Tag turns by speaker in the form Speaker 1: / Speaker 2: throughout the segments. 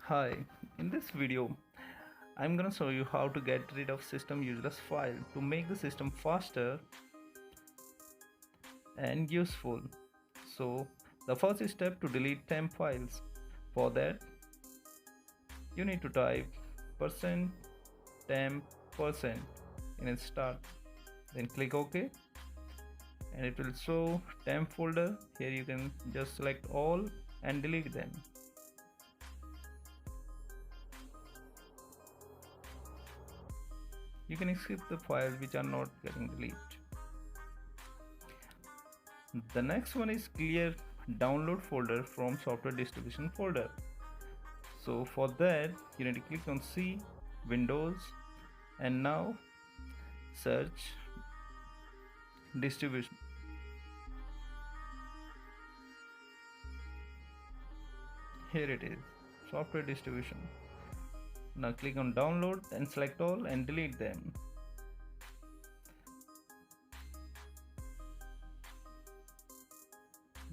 Speaker 1: Hi, in this video, I'm gonna show you how to get rid of system useless file to make the system faster and useful. So, the first step to delete temp files. For that, you need to type %temp% in start, then click OK, and it will show temp folder. Here you can just select all and delete them. You can skip the files which are not getting deleted. The next one is clear download folder from software distribution folder. So for that you need to click on C, Windows, and now search distribution. Here it is, software distribution. Now click on download and select all and delete them.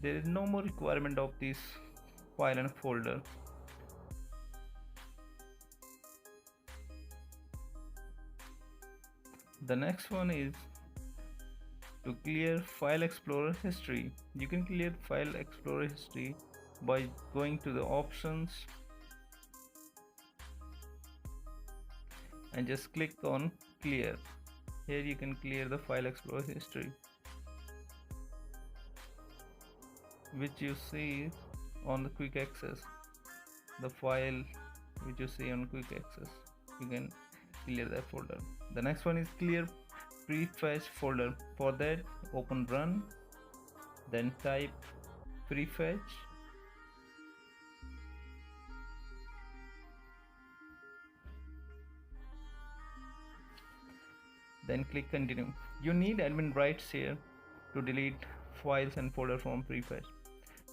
Speaker 1: There is no more requirement of this file and folder. The next one is to clear file explorer history. You can clear file explorer history by going to the options and just click on clear. Here you can clear the file explorer history which you see on the quick access. The file which you see on quick access, you can clear that folder. The next one is clear prefetch folder. For that, open run, then type prefetch, then click continue. You need admin rights here to delete files and folder from prefetch.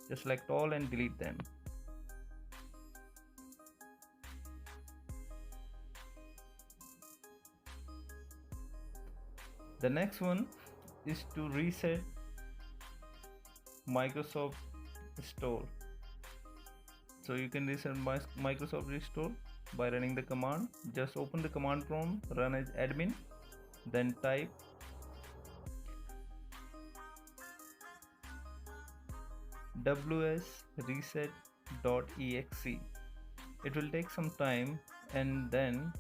Speaker 1: Just select all and delete them. The next one is to reset Microsoft Store. So you can reset Microsoft Store by running the command. Just open the command prompt, run as admin, then type ws reset.exe. It will take some time and then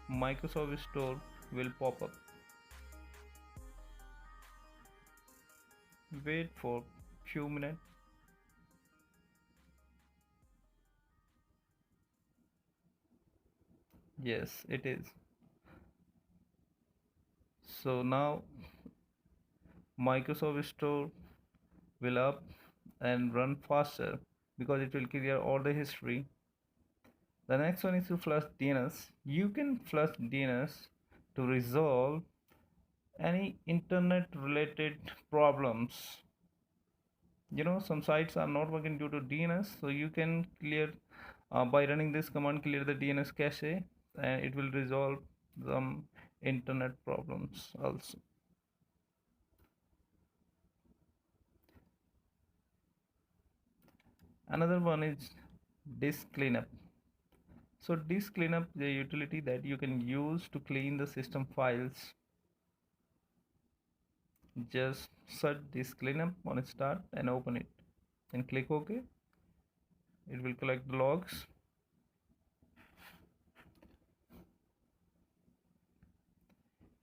Speaker 1: Microsoft Store will pop up. Wait for few minutes. Yes, it is. So now Microsoft Store will up and run faster because it will clear all the history. The next one is to flush DNS. You can flush DNS to resolve any internet related problems. Some sites are not working due to DNS, so you can clear by running this command, clear the DNS cache, and it will resolve some internet problems also. Another one is disk cleanup. So disk cleanup is a utility that you can use to clean the system files. Just search disk cleanup on start and open it and click OK. It will collect the logs.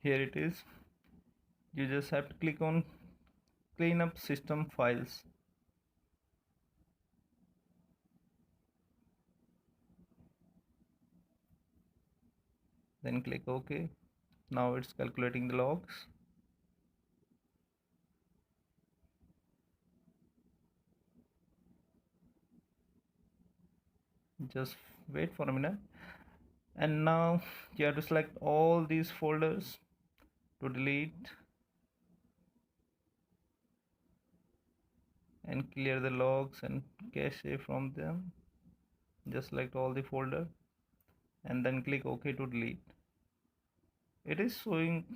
Speaker 1: Here it is. You just have to click on clean up system files. Then click OK. Now it's calculating the logs. Just wait for a minute. And now you have to select all these folders to delete and clear the logs and cache from them. Just select all the folder and then click OK to delete. It is showing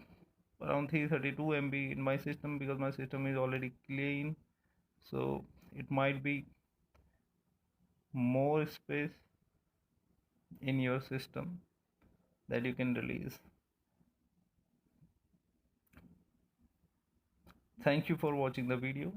Speaker 1: around 332 MB in my system because my system is already clean. So it might be more space in your system that you can release. Thank you for watching the video.